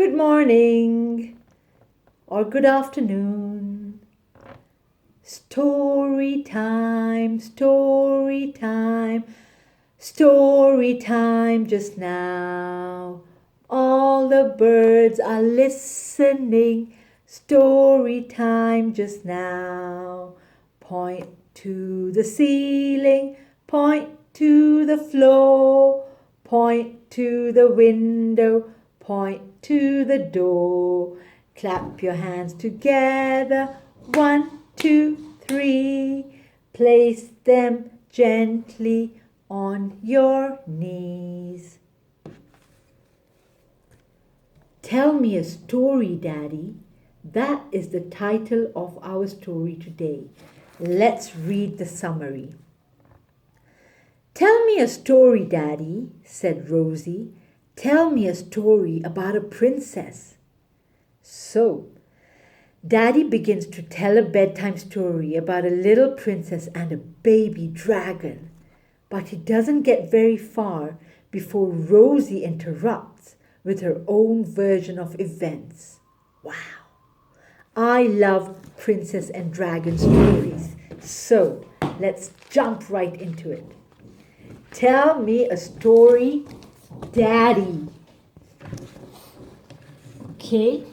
good morning or good afternoon. Story time, story time, story time just now. All the birds are listening. Story time just now. Point to the ceiling, point to the floor, point to the window, point to the door. Clap your hands together. 1, 2, 3. Place them gently on your knees. Tell me a story, Daddy. That is the title of our story today. Let's read the summary. Tell me a story, Daddy, said Rosie. Tell me a story about a princess. So, Daddy begins to tell a bedtime story about a little princess and a baby dragon. But he doesn't get very far before Rosie interrupts with her own version of events. Wow! I love princess and dragon stories. So, let's jump right into it. Tell me a story, Daddy. Okay,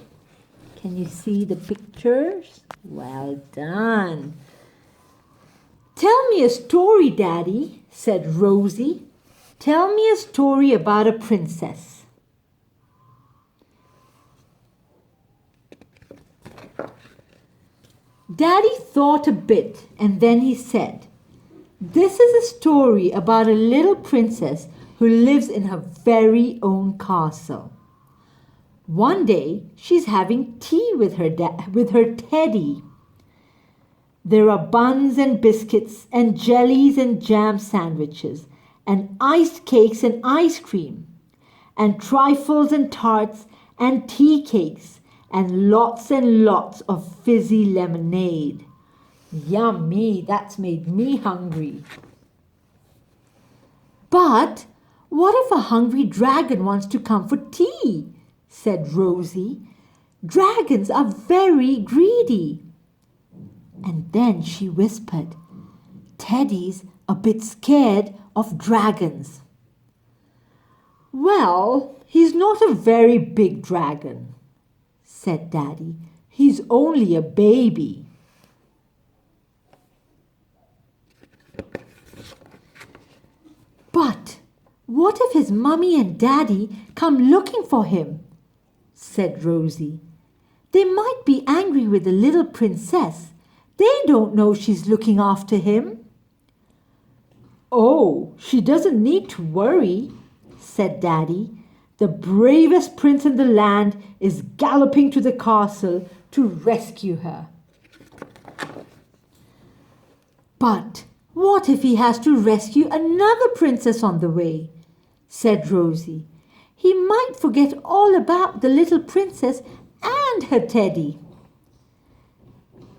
can you see the pictures? Well done. Tell me a story, Daddy, said Rosie. Tell me a story about a princess. Daddy thought a bit and then he said, This is a story about a little princess who lives in her very own castle. One day, she's having tea with her teddy. There are buns and biscuits and jellies and jam sandwiches and iced cakes and ice cream and trifles and tarts and tea cakes and lots of fizzy lemonade. Yummy, that's made me hungry. But what if a hungry dragon wants to come for tea? Said Rosie. Dragons are very greedy. And then she whispered, Teddy's a bit scared of dragons. Well, he's not a very big dragon, said Daddy. He's only a baby. But what if his mummy and daddy come looking for him? Said Rosie. They might be angry with the little princess. They don't know she's looking after him. Oh, she doesn't need to worry, said Daddy. The bravest prince in the land is galloping to the castle to rescue her. But what if he has to rescue another princess on the way? Said Rosie. He might forget all about the little princess and her teddy.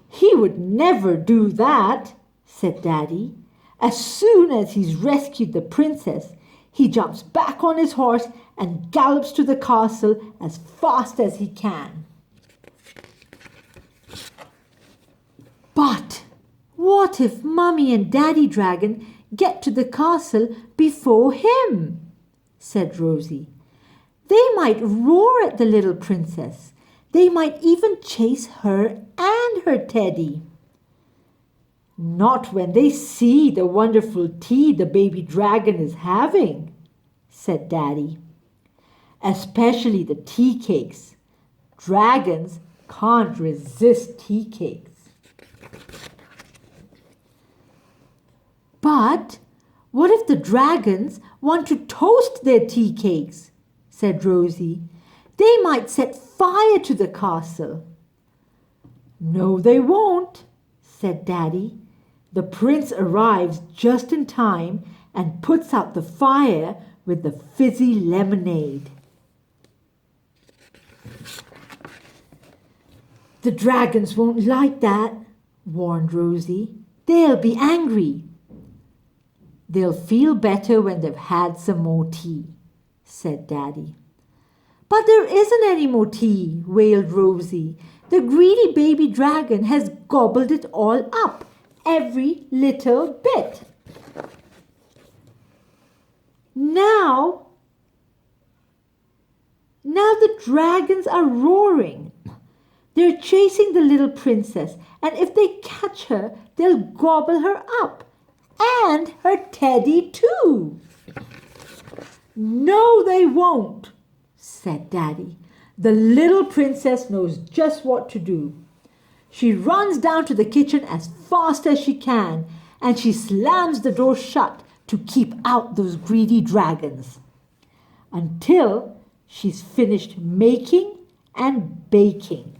He would never do that, said Daddy. As soon as he's rescued the princess, he jumps back on his horse and gallops to the castle as fast as he can. But what if Mummy and Daddy Dragon get to the castle before him? Said Rosie. They might roar at the little princess. They might even chase her and her teddy. Not when they see the wonderful tea the baby dragon is having, said Daddy. Especially the tea cakes. Dragons can't resist tea cakes. But what if the dragons want to toast their tea cakes? Said Rosie. They might set fire to the castle. No, they won't, said Daddy. The prince arrives just in time and puts out the fire with the fizzy lemonade. The dragons won't like that, warned Rosie. They'll be angry. They'll feel better when they've had some more tea, said Daddy. But there isn't any more tea, wailed Rosie. The greedy baby dragon has gobbled it all up, every little bit. Now the dragons are roaring. They're chasing the little princess, and if they catch her, they'll gobble her up. And her teddy too. No, they won't, said Daddy. The little princess knows just what to do. She runs down to the kitchen as fast as she can, and she slams the door shut to keep out those greedy dragons. Until she's finished making and baking.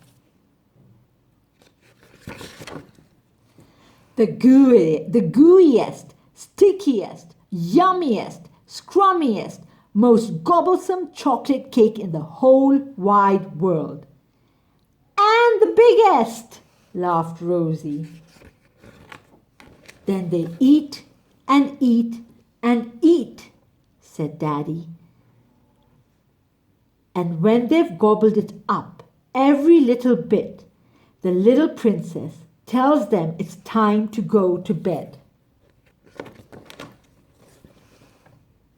The gooeyest, stickiest, yummiest, scrummiest, most gobblesome chocolate cake in the whole wide world. And the biggest, laughed Rosie. Then they eat and eat and eat, said Daddy. And when they've gobbled it up, every little bit, the little princess tells them it's time to go to bed.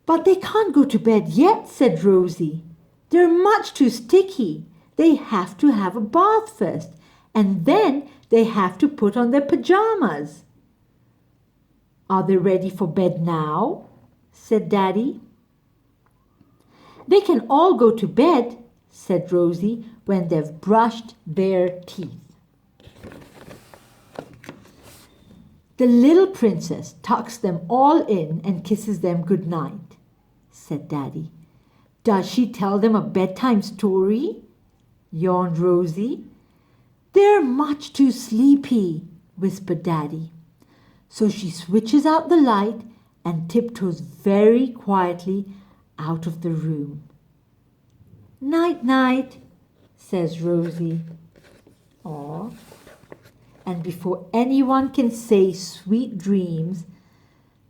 But they can't go to bed yet, said Rosie. They're much too sticky. They have to have a bath first, and then they have to put on their pajamas. Are they ready for bed now? Said Daddy. They can all go to bed, said Rosie, when they've brushed their teeth. The little princess tucks them all in and kisses them good night, said Daddy. Does she tell them a bedtime story? Yawned Rosie. They're much too sleepy, whispered Daddy. So she switches out the light and tiptoes very quietly out of the room. Night, night, says Rosie. Aw. And before anyone can say sweet dreams,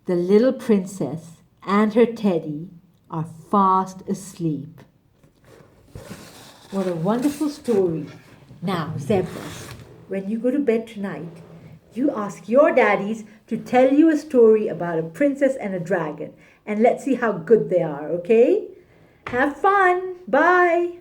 the little princess and her teddy are fast asleep. What a wonderful story. Now, zebras, when you go to bed tonight, you ask your daddies to tell you a story about a princess and a dragon. And let's see how good they are, okay? Have fun. Bye.